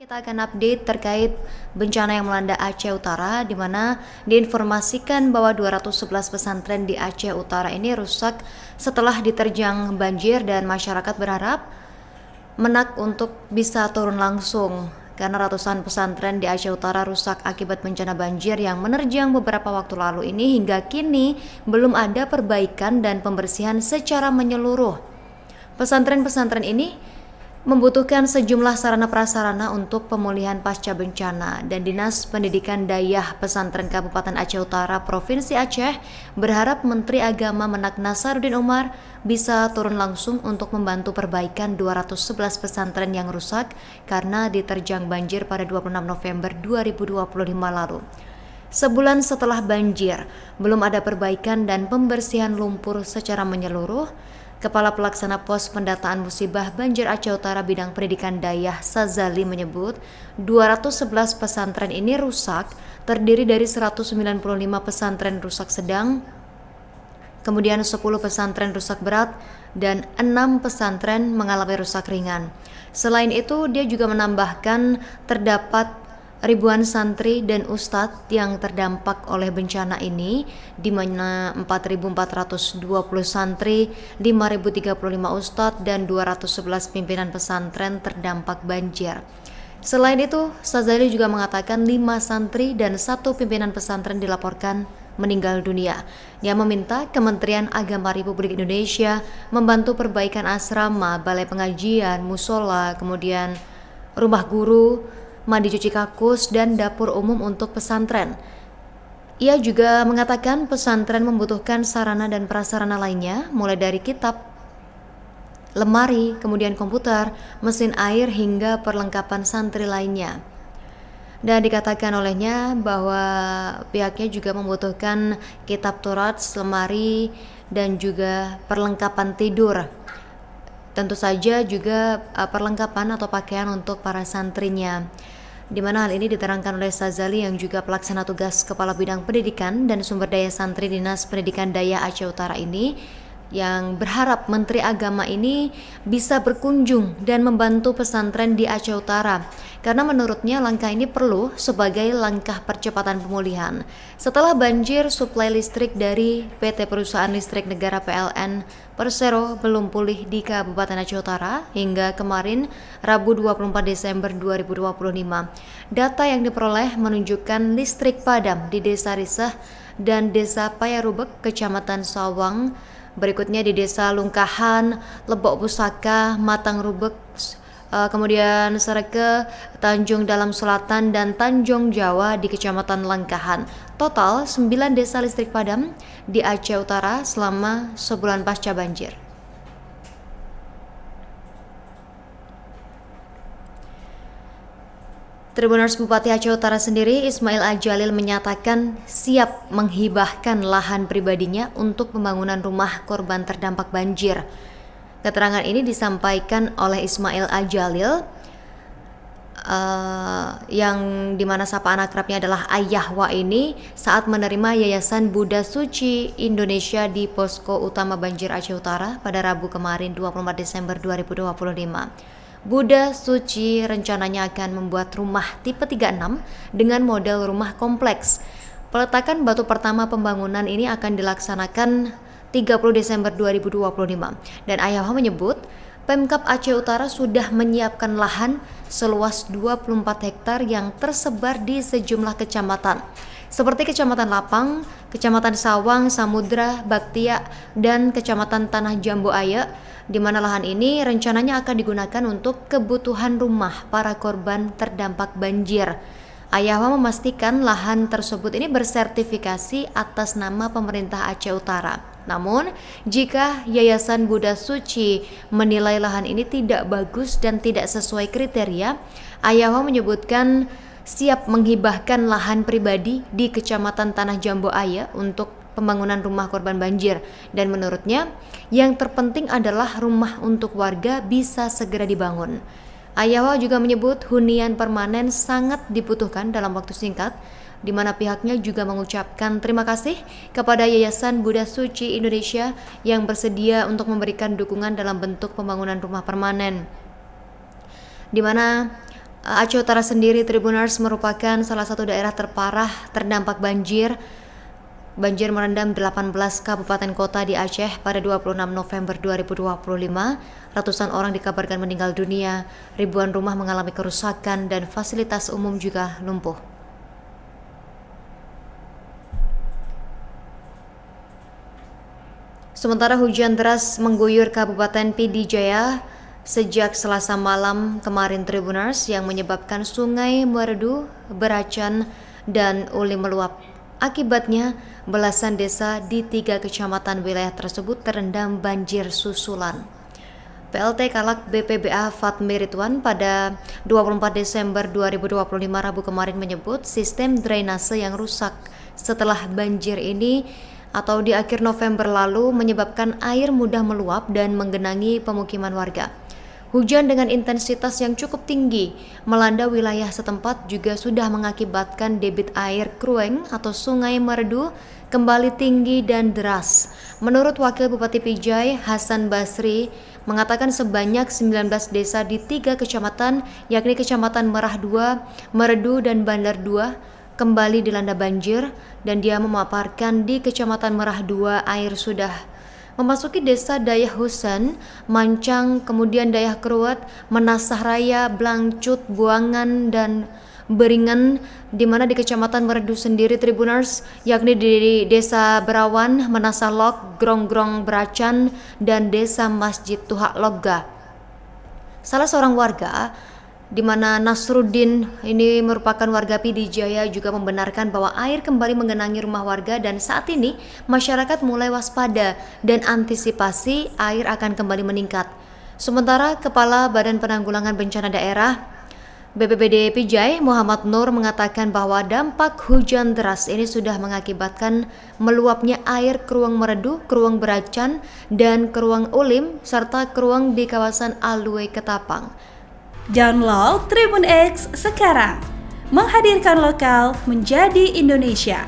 Kita akan update terkait bencana yang melanda Aceh Utara, di mana diinformasikan bahwa 211 pesantren di Aceh Utara ini rusak setelah diterjang banjir dan masyarakat berharap menak untuk bisa turun langsung karena ratusan pesantren di Aceh Utara rusak akibat bencana banjir yang menerjang beberapa waktu lalu ini. Hingga kini belum ada perbaikan dan pembersihan secara menyeluruh. Pesantren-pesantren ini membutuhkan sejumlah sarana prasarana untuk pemulihan pasca bencana, dan Dinas Pendidikan Dayah Pesantren Kabupaten Aceh Utara Provinsi Aceh berharap Menteri Agama Menak Nasaruddin Umar bisa turun langsung untuk membantu perbaikan 211 pesantren yang rusak karena diterjang banjir pada 26 November 2025 lalu. Sebulan setelah banjir, belum ada perbaikan dan pembersihan lumpur secara menyeluruh. Kepala Pelaksana Pos Pendataan Musibah Banjir Aceh Utara Bidang Pendidikan Dayah Sazali menyebut 211 pesantren ini rusak, terdiri dari 195 pesantren rusak sedang, kemudian 10 pesantren rusak berat, dan 6 pesantren mengalami rusak ringan. Selain itu, dia juga menambahkan terdapat ribuan santri dan ustadz yang terdampak oleh bencana ini, di mana 4.420 santri, 5.035 ustadz, dan 211 pimpinan pesantren terdampak banjir. Selain itu, Sazali juga mengatakan 5 santri dan 1 pimpinan pesantren dilaporkan meninggal dunia. Dia meminta Kementerian Agama Republik Indonesia membantu perbaikan asrama, balai pengajian, musola, kemudian rumah guru, mandi cuci kakus, dan dapur umum untuk pesantren. Ia juga mengatakan pesantren membutuhkan sarana dan prasarana lainnya, mulai dari kitab, lemari, kemudian komputer, mesin air, hingga perlengkapan santri lainnya. Dan dikatakan olehnya bahwa pihaknya juga membutuhkan kitab Taurat, lemari, dan juga perlengkapan tidur. Tentu saja juga perlengkapan atau pakaian untuk para santrinya. Di mana hal ini diterangkan oleh Sazali yang juga pelaksana tugas Kepala Bidang Pendidikan dan Sumber Daya Santri Dinas Pendidikan Dayah Aceh Utara ini, yang berharap Menteri Agama ini bisa berkunjung dan membantu pesantren di Aceh Utara, karena menurutnya langkah ini perlu sebagai langkah percepatan pemulihan. Setelah banjir, suplai listrik dari PT Perusahaan Listrik Negara PLN Persero belum pulih di Kabupaten Aceh Utara hingga kemarin Rabu 24 Desember 2025. Data yang diperoleh menunjukkan listrik padam di Desa Risah dan Desa Payarubek, Kecamatan Sawang. Berikutnya di Desa Lungkahan, Lebok Pusaka, Matang Rubek, kemudian Sereke, Tanjung Dalam Selatan, dan Tanjung Jawa di Kecamatan Langkahan. Total 9 desa listrik padam di Aceh Utara selama sebulan pasca banjir. Tribuners Bupati Aceh Utara sendiri, Ismail Ajalil, menyatakan siap menghibahkan lahan pribadinya untuk pembangunan rumah korban terdampak banjir. Keterangan ini disampaikan oleh Ismail Ajalil, yang dimana sapaan akrabnya adalah Ayahwa ini, saat menerima Yayasan Buddha Suci Indonesia di Posko Utama Banjir Aceh Utara pada Rabu kemarin 24 Desember 2025. Buddha Suci rencananya akan membuat rumah tipe 36 dengan model rumah kompleks. Peletakan batu pertama pembangunan ini akan dilaksanakan 30 Desember 2025. Dan Ayahwa menyebut Pemkab Aceh Utara sudah menyiapkan lahan seluas 24 hektar yang tersebar di sejumlah kecamatan, seperti Kecamatan Lapang, Kecamatan Sawang, Samudra, Baktia, dan Kecamatan Tanah Jambu Aya, di mana lahan ini rencananya akan digunakan untuk kebutuhan rumah para korban terdampak banjir. Ayahwa memastikan lahan tersebut ini bersertifikasi atas nama pemerintah Aceh Utara. Namun, jika Yayasan Buddha Suci menilai lahan ini tidak bagus dan tidak sesuai kriteria, Ayahwa menyebutkan siap menghibahkan lahan pribadi di Kecamatan Tanah Jambu Aya untuk pembangunan rumah korban banjir. Dan menurutnya, yang terpenting adalah rumah untuk warga bisa segera dibangun. Ayahwa juga menyebut hunian permanen sangat dibutuhkan dalam waktu singkat, di mana pihaknya juga mengucapkan terima kasih kepada Yayasan Buddha Suci Indonesia yang bersedia untuk memberikan dukungan dalam bentuk pembangunan rumah permanen, di mana Aceh Utara sendiri, Tribuners, merupakan salah satu daerah terparah terdampak banjir. Banjir merendam 18 kabupaten kota di Aceh pada 26 November 2025. Ratusan orang dikabarkan meninggal dunia, ribuan rumah mengalami kerusakan, dan fasilitas umum juga lumpuh. Sementara hujan deras mengguyur Kabupaten Pidi Jaya sejak Selasa malam kemarin, Tribuners, yang menyebabkan Sungai Merdu, Beracan, dan Uli meluap. Akibatnya, belasan desa di 3 kecamatan wilayah tersebut terendam banjir susulan. PLT Kalak BPBA Fatmi Ridwan pada 24 Desember 2025 Rabu kemarin menyebut sistem drainase yang rusak setelah banjir ini atau di akhir November lalu menyebabkan air mudah meluap dan menggenangi pemukiman warga. Hujan dengan intensitas yang cukup tinggi melanda wilayah setempat juga sudah mengakibatkan debit air Krueng atau Sungai Merdu kembali tinggi dan deras. Menurut Wakil Bupati Pijai, Hasan Basri, mengatakan sebanyak 19 desa di 3 kecamatan, yakni Kecamatan Merah 2, Merdu, dan Bandar 2, kembali dilanda banjir, dan dia memaparkan di Kecamatan Merah 2 air sudah memasuki desa Dayah Husen, Mancang, kemudian Dayah Keruat, Menasah Raya, Blangcut, Buangan, dan Beringan, di mana di Kecamatan Merdu sendiri, Tribuners, yakni di Desa Berawan, Menasah Lok, Grong-Grong Beracan, dan Desa Masjid Tuhak Logga. Salah seorang warga di mana Nasruddin ini merupakan warga Pidi Jaya juga membenarkan bahwa air kembali menggenangi rumah warga dan saat ini masyarakat mulai waspada dan antisipasi air akan kembali meningkat. Sementara Kepala Badan Penanggulangan Bencana Daerah BPBD Pijai Muhammad Nur mengatakan bahwa dampak hujan deras ini sudah mengakibatkan meluapnya air Krueng Merdu, Krueng Beracan, dan Krueng Ulim serta Krueng di kawasan Alue Ketapang. Download Tribun X sekarang, menghadirkan lokal menjadi Indonesia.